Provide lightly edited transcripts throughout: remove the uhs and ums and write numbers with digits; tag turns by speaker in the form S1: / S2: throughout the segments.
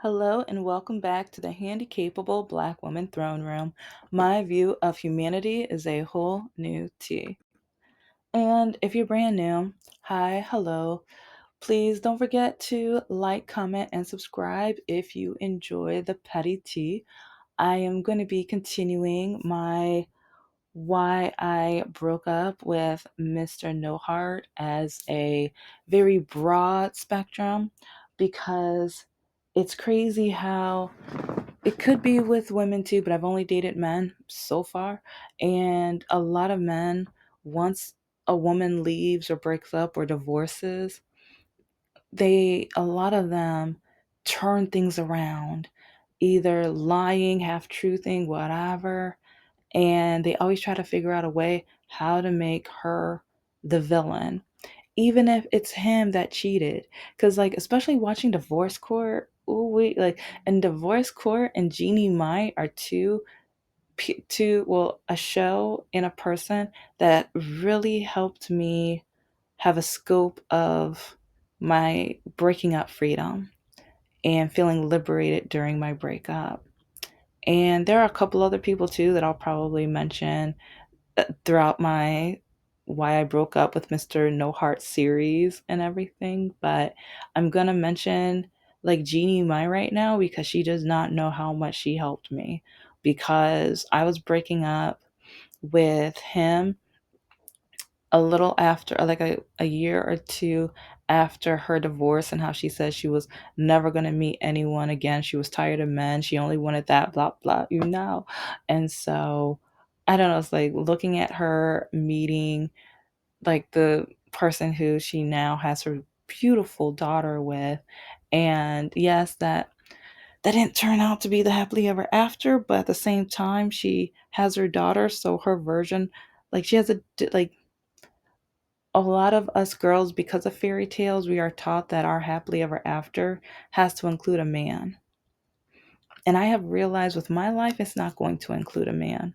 S1: Hello and welcome back to the Handicapable Black Woman Throne Room. My view of humanity is a whole new tea. And if you're brand new, hi, hello. Please don't forget to like, comment, and subscribe if you enjoy the petty tea. I am going to be continuing my why I broke up with Mr. No Heart as a very broad spectrum because it's crazy how it could be with women too, but I've only dated men so far. And a lot of men, once a woman leaves or breaks up or divorces, a lot of them turn things around, either lying, half truthing, whatever, and they always try to figure out a way how to make her the villain, even if it's him that cheated. Because, like, especially watching Divorce Court, ooh, wait, like, and Divorce Court and Jeannie Mai are a show and a person that really helped me have a scope of my breaking up freedom and feeling liberated during my breakup. And there are a couple other people too that I'll probably mention throughout my why I broke up with Mr. No Heart series and everything, but I'm gonna mention like Jeannie Mai right now because she does not know how much she helped me because I was breaking up with him a little after, like a year or two after her divorce, and how she said she was never going to meet anyone again. She was tired of men. She only wanted that, blah, blah, you know. And so I don't know, it's like looking at her meeting like the person who she now has her beautiful daughter with. And yes, that didn't turn out to be the happily ever after, but at the same time, she has her daughter, so her version, like she has a lot of us girls, because of fairy tales, we are taught that our happily ever after has to include a man. And I have realized with my life, it's not going to include a man.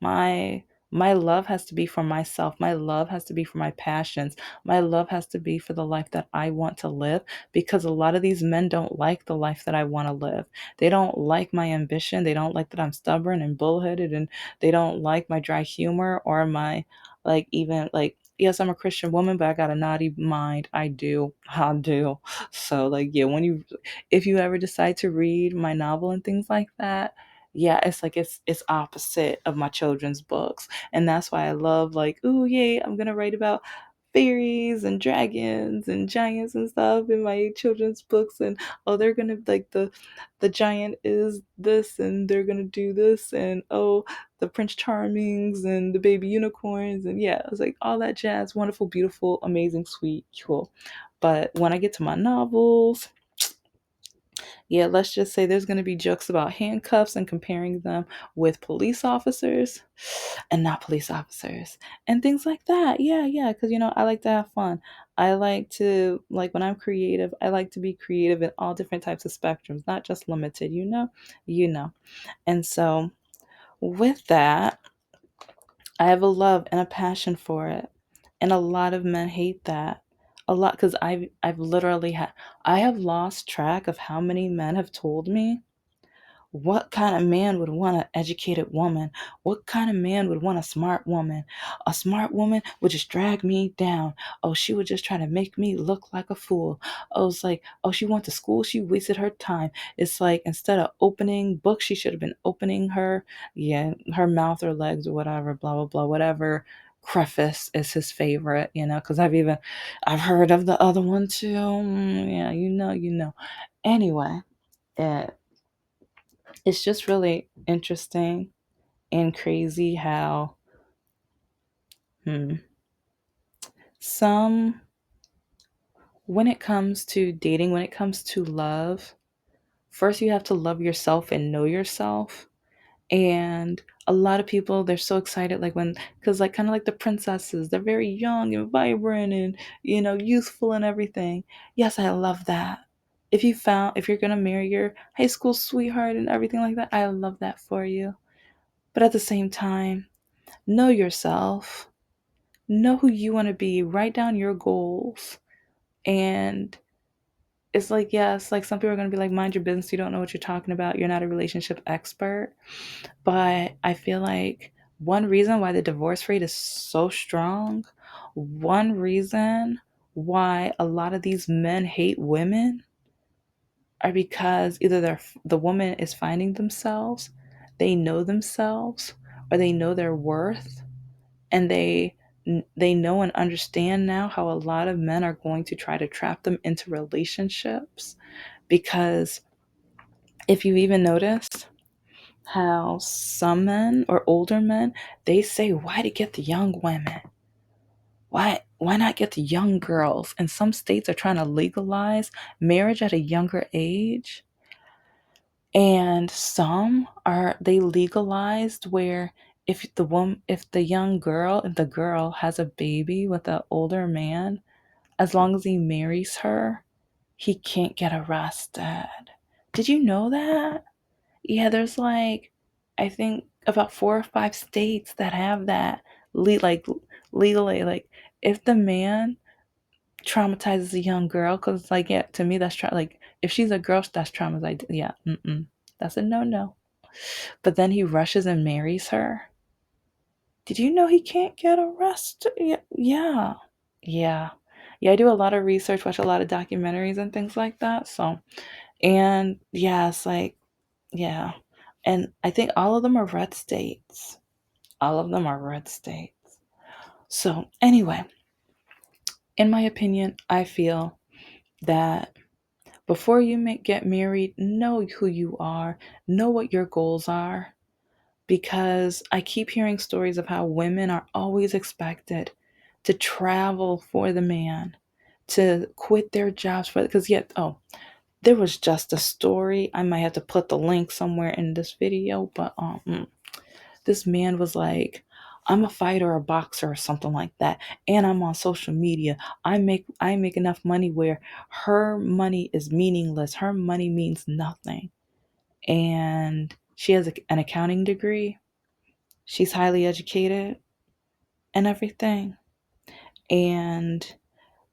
S1: My love has to be for myself. My love has to be for my passions. My love has to be for the life that I want to live, because a lot of these men don't like the life that I want to live. They don't like my ambition. They don't like that I'm stubborn and bullheaded, and they don't like my dry humor or my, like, even like, yes, I'm a Christian woman, but I got a naughty mind. I do. So, like, yeah, if you ever decide to read my novel and things like that, yeah, it's like it's opposite of my children's books. And that's why I love, like, ooh, yay, I'm gonna write about fairies and dragons and giants and stuff in my children's books. And oh, they're gonna, like, the giant is this and they're gonna do this, and oh, the Prince Charmings and the baby unicorns, and yeah, it's like all that jazz, wonderful, beautiful, amazing, sweet, cool. But when I get to my novels, yeah, let's just say there's going to be jokes about handcuffs and comparing them with police officers and not police officers and things like that. Yeah, yeah, because I like to have fun. I like to, like, when I'm creative, I like to be creative in all different types of spectrums, not just limited, you know. And so with that, I have a love and a passion for it. And a lot of men hate that. A lot, because I've literally I have lost track of how many men have told me, what kind of man would want an educated woman? What kind of man would want a smart woman? A smart woman would just drag me down. Oh, she would just try to make me look like a fool. Oh, it's like, oh, she went to school, she wasted her time. It's like, instead of opening books, she should have been opening her mouth or legs or whatever, blah, blah, blah, whatever. Preface is his favorite, because I've heard of the other one too. Yeah, you know. Anyway, it it's just really interesting and crazy how hmm, some, when it comes to dating, when it comes to love, first you have to love yourself and know yourself. And a lot of people, they're so excited, like, because, like, kind of like the princesses, they're very young and vibrant and, youthful and everything. Yes, I love that. If you're going to marry your high school sweetheart and everything like that, I love that for you. But at the same time, know yourself. Know who you want to be. Write down your goals and it's like, yes, like some people are going to be like, mind your business. You don't know what you're talking about. You're not a relationship expert. But I feel like one reason why the divorce rate is so strong, one reason why a lot of these men hate women are because either the woman is finding themselves, they know themselves, or they know their worth, and they know and understand now how a lot of men are going to try to trap them into relationships. Because if you even noticed how some men or older men, they say, why to get the young women, why not get the young girls? And some states are trying to legalize marriage at a younger age, and some are they legalized where if the young girl, if the girl has a baby with an older man, as long as he marries her, he can't get arrested. Did you know that? Yeah, there's like, I think about 4 or 5 states that have that like legally, like if the man traumatizes a young girl, because like, yeah, to me that's like if she's a girl that's traumatized, yeah, that's a no. But then he rushes and marries her. Did you know he can't get arrested? Yeah, yeah. Yeah, I do a lot of research, watch a lot of documentaries and things like that. So, and yeah, it's like, yeah. And I think all of them are red states. All of them are red states. So, anyway, in my opinion, I feel that before you get married, know who you are, know what your goals are, because I keep hearing stories of how women are always expected to travel for the man, to quit their jobs for, because yet, oh, there was just a story. I might have to put the link somewhere in this video, but this man was like, I'm a fighter, a boxer, or something like that, and I'm on social media. I make enough money where her money is meaningless. Her money means nothing. And she has an accounting degree. She's highly educated and everything. And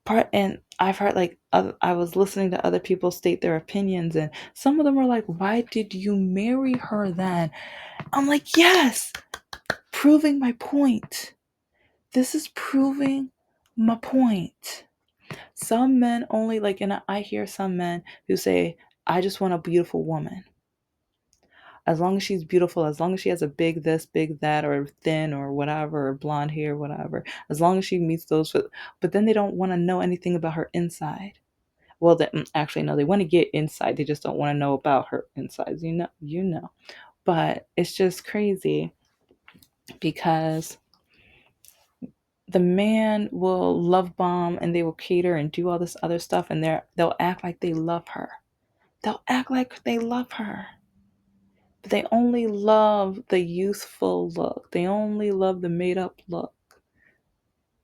S1: I've heard like I was listening to other people state their opinions, and some of them were like, "Why did you marry her then?" I'm like, "Yes, proving my point. This is proving my point." Some men only like, and I hear some men who say, "I just want a beautiful woman. As long as she's beautiful, as long as she has a big this, big that, or thin, or whatever, or blonde hair, whatever, as long as she meets those," but then they don't want to know anything about her inside. Well, actually, no, they want to get inside. They just don't want to know about her insides. You know. But it's just crazy because the man will love bomb and they will cater and do all this other stuff, and they'll act like they love her. They'll act like they love her. But they only love the youthful look. They only love the made up look.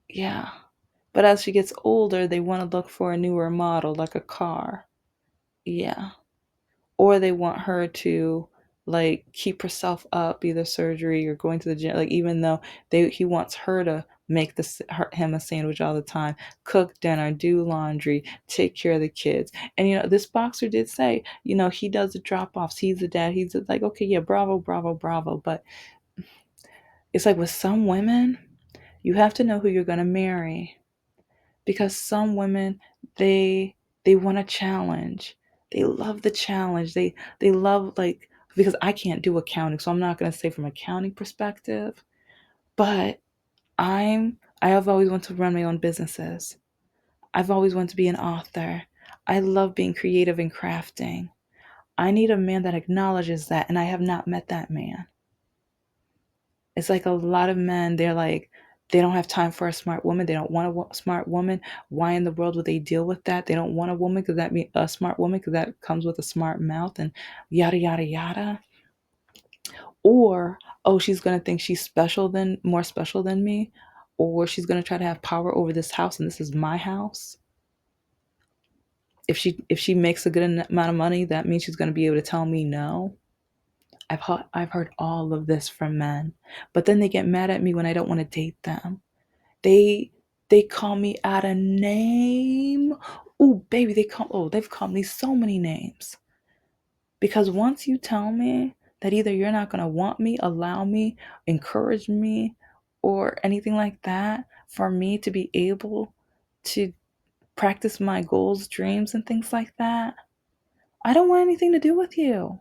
S1: Yeah. But as she gets older, they want to look for a newer model, like a car. Yeah. Or they want her to like keep herself up, either surgery or going to the gym. Like even though he wants her to make him a sandwich all the time, cook dinner, do laundry, take care of the kids. And this boxer did say, he does the drop offs. He's the dad. He's like, okay, yeah, bravo, bravo, bravo. But it's like with some women, you have to know who you're gonna marry, because some women, they they want a challenge. They love the challenge. They love, like, because I can't do accounting, so I'm not going to say from accounting perspective, but I have always wanted to run my own businesses. I've always wanted to be an author. I love being creative and crafting. I need a man that acknowledges that, and I have not met that man. It's like a lot of men, they're like, they don't have time for a smart woman. They don't want a smart woman. Why in the world would they deal with that? They don't want a woman because that means a smart woman because that comes with a smart mouth and yada yada yada. Or, oh, she's gonna think she's more special than me, or she's gonna try to have power over this house and this is my house. If she makes a good amount of money, that means she's gonna be able to tell me no. I've heard all of this from men, but then they get mad at me when I don't want to date them. They they call me out a name. Oh, baby, they've called me so many names. Because once you tell me that either you're not going to want me, allow me, encourage me, or anything like that for me to be able to practice my goals, dreams, and things like that, I don't want anything to do with you.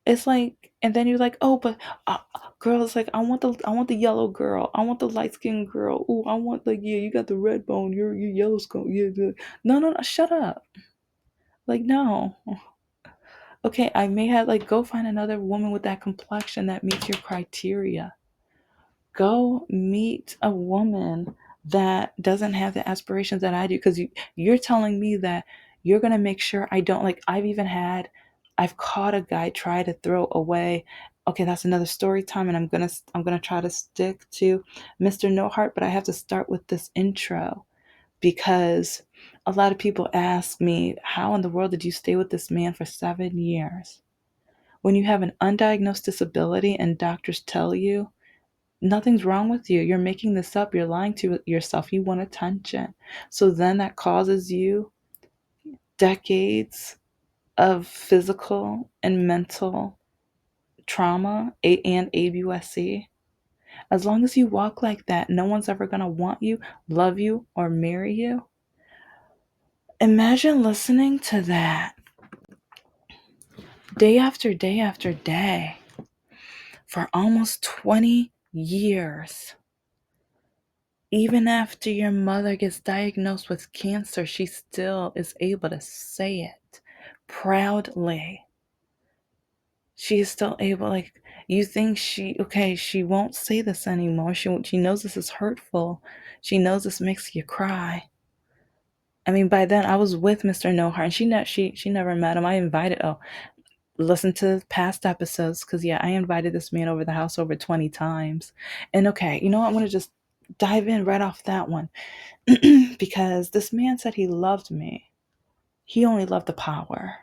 S1: It's like, and then you're like, oh, but girl, it's like I want the yellow girl, I want the light skinned girl. Oh, I want like, yeah, you got the red bone, you're yellow skin, yeah, yeah. No, no, no, shut up. Like, no. Okay, I may have like go find another woman with that complexion that meets your criteria. Go meet a woman that doesn't have the aspirations that I do, because you're telling me that you're going to make sure I don't. Like, I've caught a guy try to throw away. Okay, that's another story time, and I'm going to try to stick to Mr. No Heart, but I have to start with this intro because a lot of people ask me, how in the world did you stay with this man for 7 years? When you have an undiagnosed disability and doctors tell you nothing's wrong with you, you're making this up, you're lying to yourself, you want attention. So then that causes you decades of physical and mental trauma and ABUSC. As long as you walk like that, no one's ever going to want you, love you, or marry you. Imagine listening to that day after day after day for almost 20 years. Even after your mother gets diagnosed with cancer, she still is able to say it proudly. She is still able, like, you think she won't say this anymore. She knows this is hurtful. She knows this makes you cry. I mean, by then I was with Mr. No Heart, and she never met him. I invited, listen to past episodes, because yeah, I invited this man over the house over 20 times. And okay, you know what? I'm gonna just dive in right off that one. Because this man said he loved me. He only loved the power.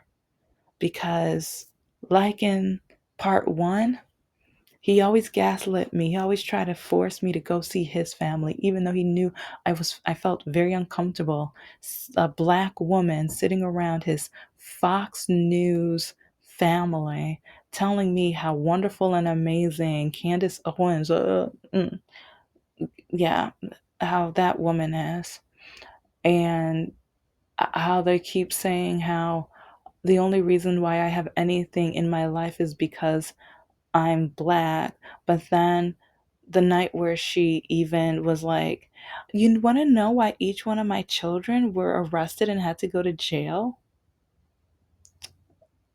S1: Because, like in part one, he always gaslit me. He always tried to force me to go see his family, even though he knew I felt very uncomfortable. A black woman sitting around his Fox News family telling me how wonderful and amazing Candace Owens, yeah, how that woman is. And how they keep saying how the only reason why I have anything in my life is because I'm black. But then the night where she even was like, you want to know why each one of my children were arrested and had to go to jail?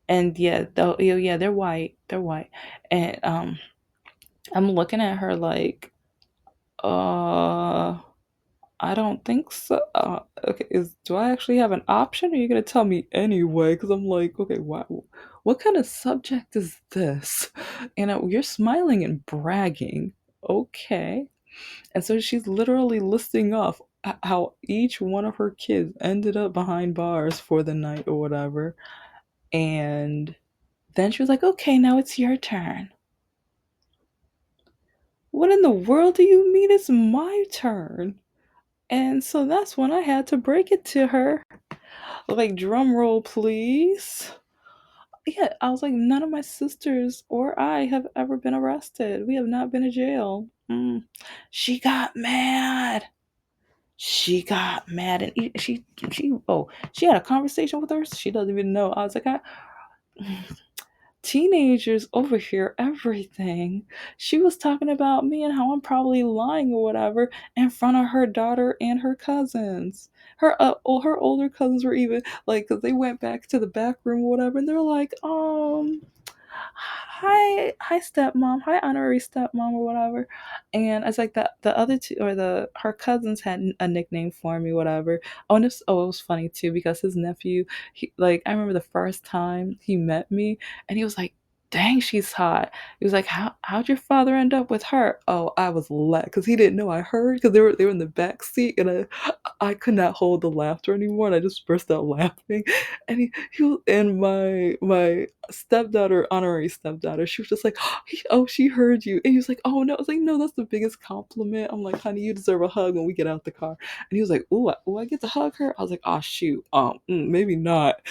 S1: And yeah, though, yeah, they're white. They're white. And I'm looking at her like, uh, I don't think so. Okay, do I actually have an option? Or are you gonna tell me anyway? Because I'm like, okay, what kind of subject is this? And you're smiling and bragging, okay? And so she's literally listing off how each one of her kids ended up behind bars for the night or whatever. And then she was like, okay, now it's your turn. What in the world do you mean it's my turn? And so that's when I had to break it to her. Like, drum roll, please. Yeah, I was like, none of my sisters or I have ever been arrested. We have not been to jail. She got mad. She got mad, and she had a conversation with her. She doesn't even know. I was like, teenagers overhear everything. She was talking about me and how I'm probably lying or whatever in front of her daughter and her cousins. Her older cousins were even like, because they went back to the back room or whatever, and they're like, hi stepmom, hi honorary stepmom or whatever. And it's like the other two, or the her cousins had a nickname for me, whatever. It was funny too, because his nephew, like, I remember the first time he met me, and he was like, dang, she's hot. He was like, how'd your father end up with her? Oh, I was because he didn't know I heard because they were in the back seat, and I could not hold the laughter anymore, and I just burst out laughing. And and my stepdaughter, honorary stepdaughter, she was just like, oh, she heard you, and he was like, oh no, I was like, no, that's the biggest compliment. I'm like, honey, you deserve a hug when we get out the car. And he was like, ooh, I get to hug her. I was like, oh shoot, maybe not,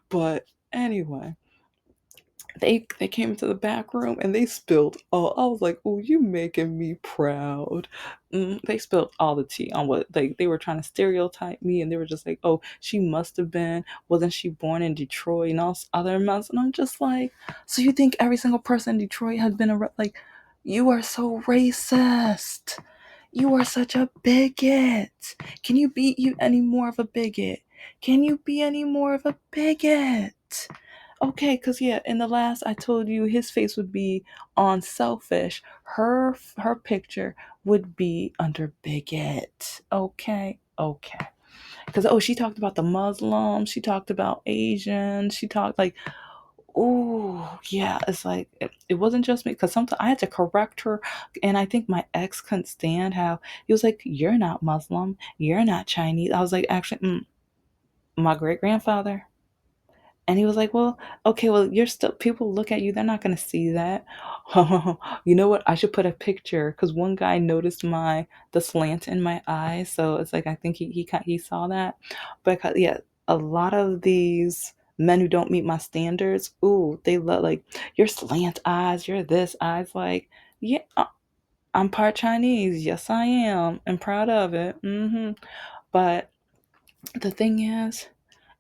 S1: but anyway, they came into the back room and they spilled all. I was like, "Oh, you making me proud." They spilled all the tea on what they were trying to stereotype me, and they were just like, "Oh, she must have been. Wasn't she born in Detroit and all this other amounts?" And I'm just like, "So you think every single person in Detroit has been like? You are so racist. You are such a bigot. Can you be you any more of a bigot? Can you be any more of a bigot?" Okay, cause yeah, in the last I told you his face would be on selfish. Her picture would be under bigot. Okay, okay. Cause oh, she talked about the Muslims. She talked about Asians. She talked like, oh yeah, it's like it wasn't just me. Cause sometimes I had to correct her, and I think my ex couldn't stand how he was like, "You're not Muslim. You're not Chinese." I was like, actually, my great grandfather. And he was like, well, okay, well, you're still, people look at you, they're not going to see that. You know what? I should put a picture because one guy noticed the slant in my eye. So it's like, I think he saw that. But yeah, a lot of these men who don't meet my standards, ooh, they look like, your slant eyes, you're this eyes. Like, yeah, I'm part Chinese. Yes, I am. And proud of it. But the thing is,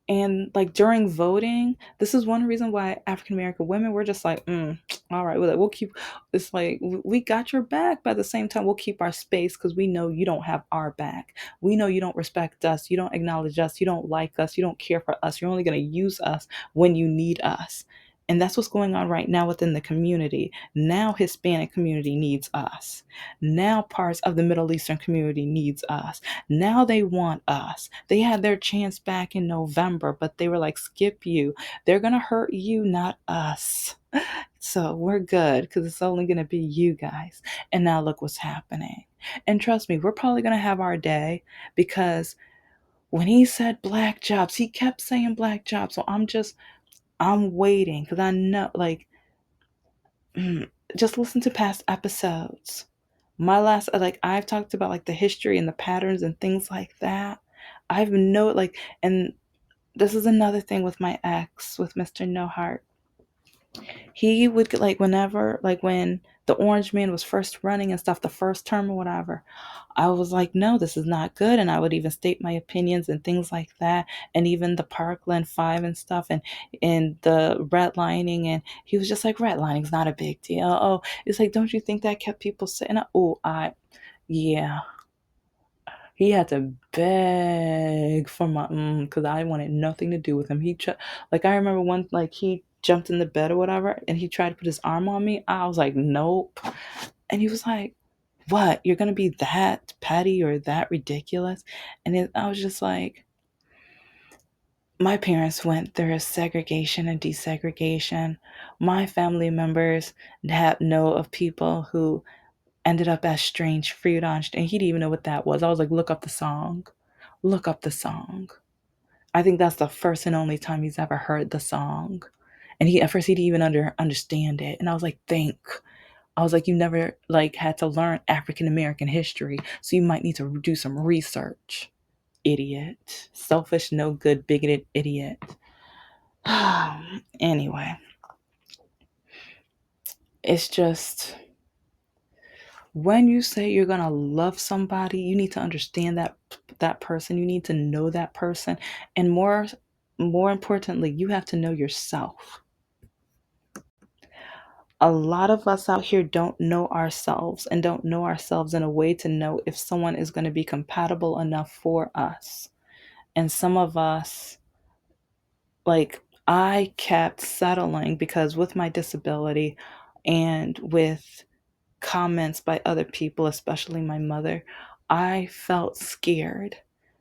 S1: and like during voting, this is one reason why African American women were just like, all right, we'll keep. It's like we got your back, but at the same time, we'll keep our space because we know you don't have our back. We know you don't respect us, you don't acknowledge us, you don't like us, you don't care for us. You're only going to use us when you need us. And that's what's going on right now within the community. Now Hispanic community needs us. Now parts of the Middle Eastern community needs us. Now they want us. They had their chance back in November, but they were like, skip you. They're going to hurt you, not us. So we're good because it's only going to be you guys. And now look what's happening. And trust me, we're probably going to have our day because when he said black jobs, he kept saying black jobs. So I'm waiting because I know, like, just listen to past episodes. My last, like, I've talked about like the history and the patterns and things like that. I've know like, and this is another thing with my ex, with Mr. No Heart. He would like whenever, like when the Orange Man was first running and stuff, the first term or whatever, I was like, no, this is not good. And I would even state my opinions and things like that. And even the Parkland Five and stuff and the redlining. And he was just like, redlining's not a big deal. Oh, it's like, don't you think that kept people sitting up? Oh, yeah. He had to beg for my because I wanted nothing to do with him. Like I remember one like he jumped in the bed or whatever, and he tried to put his arm on me. I was like, nope. And he was like, what? You're gonna be that petty or that ridiculous? I was just like, my parents went through segregation and desegregation. My family members know of people who ended up as strange fruit on, and he didn't even know what that was. I was like, look up the song. Look up the song. I think that's the first and only time he's ever heard the song. And he at first he didn't even understand it. And I was like, think. I was like, you never like had to learn African American history, so you might need to do some research. Idiot. Selfish, no good, bigoted idiot. Anyway, it's just when you say you're going to love somebody, you need to understand that person. You need to know that person, and more importantly, you have to know yourself. A lot of us out here don't know ourselves and don't know ourselves in a way to know if someone is going to be compatible enough for us. And some of us, like, I kept settling because with my disability and with comments by other people, especially my mother, I felt scared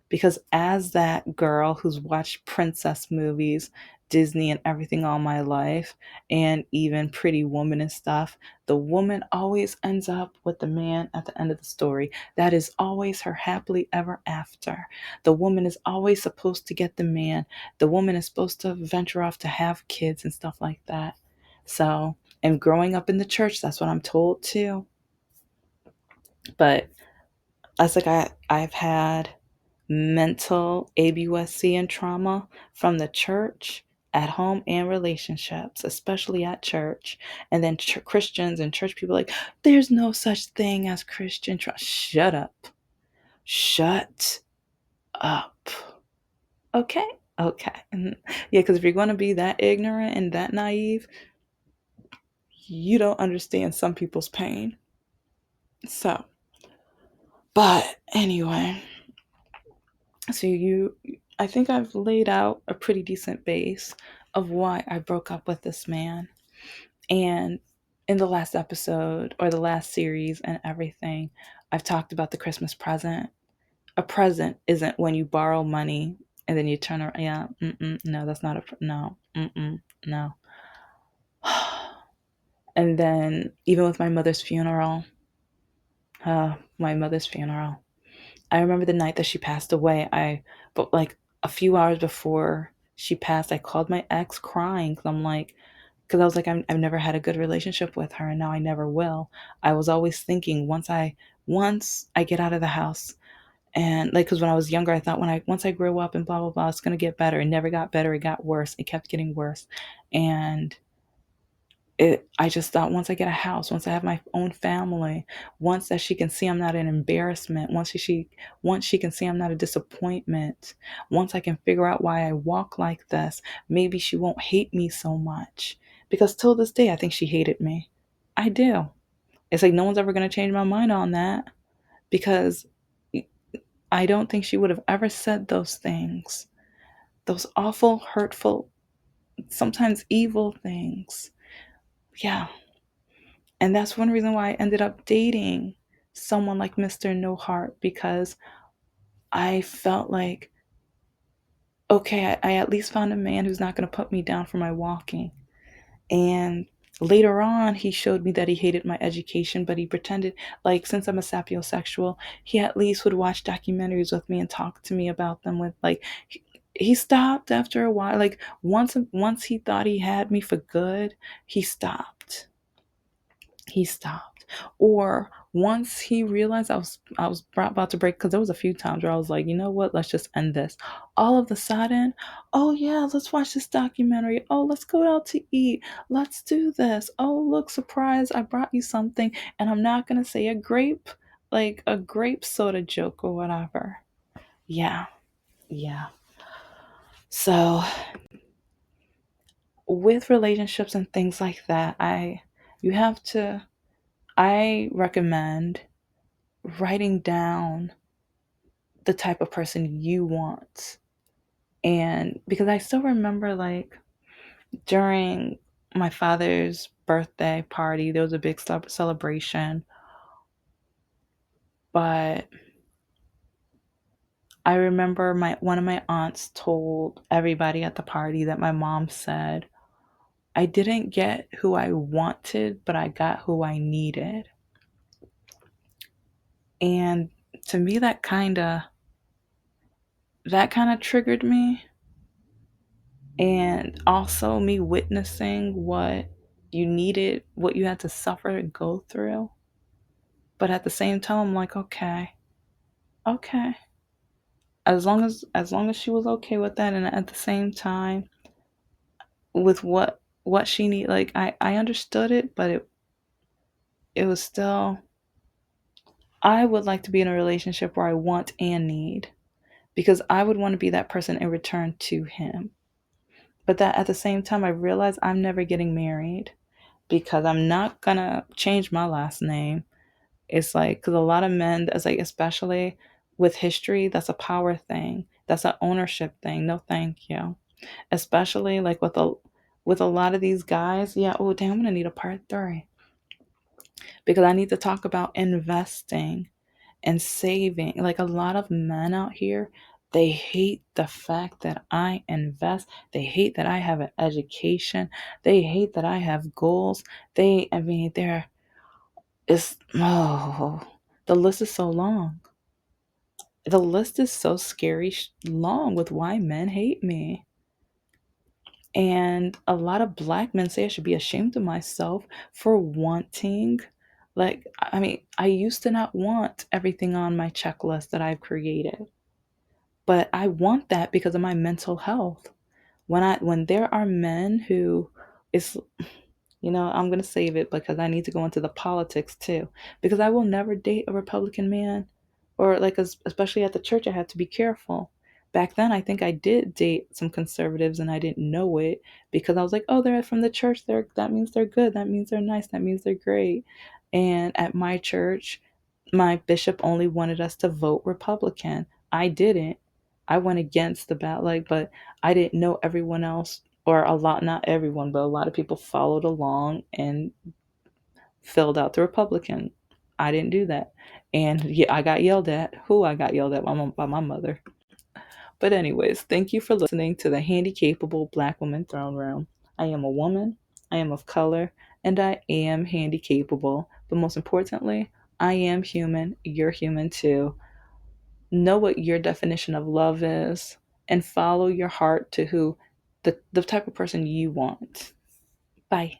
S1: Because as that girl who's watched princess movies, Disney and everything all my life, and even Pretty Woman and stuff, the woman always ends up with the man at the end of the story. That is always her happily ever after. The woman is always supposed to get the man. The woman is supposed to venture off to have kids and stuff like that. So, and growing up in the church, that's what I'm told too. But that's like I've had mental ABUSC and trauma from the church, at home, and relationships, especially at church. And then Christians and church people like, there's no such thing as Christian trauma. Shut up. Shut up. Okay. Okay. Yeah, because if you're going to be that ignorant and that naive, you don't understand some people's pain. So, but anyway, so I think I've laid out a pretty decent base of why I broke up with this man. And in the last episode or the last series and everything, I've talked about the Christmas present. A present isn't when you borrow money and then you turn around. Yeah, no, that's not no, no. And then even with my mother's funeral, I remember the night that she passed away. But like a few hours before she passed, I called my ex crying because because I was like, I've never had a good relationship with her, and now I never will. I was always thinking once I get out of the house, and like, because when I was younger, I thought once I grow up and blah blah blah, it's gonna get better. It never got better. It got worse. It kept getting worse, and I just thought once I get a house, once I have my own family, once that she can see I'm not an embarrassment, once she can see I'm not a disappointment, once I can figure out why I walk like this, maybe she won't hate me so much. Because till this day I think she hated me. I do. It's like no one's ever going to change my mind on that, because I don't think she would have ever said those things. Those awful, hurtful, sometimes evil things. Yeah. And that's one reason why I ended up dating someone like Mr. No Heart, because I felt like, okay, I at least found a man who's not going to put me down for my walking. And later on, he showed me that he hated my education, but he pretended, like, since I'm a sapiosexual, he at least would watch documentaries with me and talk to me about them with, like, he stopped after a while. Like, once he thought he had me for good, he stopped. He stopped. Or once he realized I was about to break, because there was a few times where I was like, you know what, let's just end this. All of a sudden, oh yeah, let's watch this documentary. Oh, let's go out to eat. Let's do this. Oh, look, surprise, I brought you something, and I'm not gonna say a grape soda joke or whatever. Yeah, yeah. So with relationships and things like that, you have to I recommend writing down the type of person you want. And because I still remember, like, during my father's birthday party, there was a big celebration. But I remember one of my aunts told everybody at the party that my mom said, I didn't get who I wanted, but I got who I needed. And to me, that kind of triggered me. And also me witnessing what you had to suffer and go through. But at the same time, I'm like, okay, okay. As long as she was okay with that, and at the same time with what she need, like, I understood it, but it was still, I would like to be in a relationship where I want and need, because I would want to be that person in return to him. But that at the same time, I realize I'm never getting married, because I'm not gonna change my last name. It's like, because a lot of men, that's like, especially with history, that's a power thing. That's an ownership thing. No, thank you. Especially like with a lot of these guys. Yeah. Oh, damn. I'm gonna need a part three, because I need to talk about investing and saving. Like, a lot of men out here, They hate the fact that I invest. They hate that I have an education. They hate that I have goals. I mean, the list is so long. The list is so scary long with why men hate me. And a lot of black men say I should be ashamed of myself for wanting, like, I mean, I used to not want everything on my checklist that I've created, but I want that because of my mental health. When there are men who, it's, I'm going to save it because I need to go into the politics too. Because I will never date a Republican man, or like, especially at the church, I have to be careful. Back then, I think I did date some conservatives and I didn't know it because I was like, oh, they're from the church. That means they're good. That means they're nice. That means they're great. And at my church, my bishop only wanted us to vote Republican. I didn't. I went against the ballot, like, but I didn't know everyone else, or a lot, not everyone, but a lot of people followed along and filled out the Republican. I didn't do that. And yeah, I got yelled at. Who I got yelled at by my mother. But anyways, thank you for listening to the Handicapable Black Woman Throne Room. I am a woman, I am of color, and I am handicapable. But most importantly, I am human. You're human too. Know what your definition of love is and follow your heart to the type of person you want. Bye.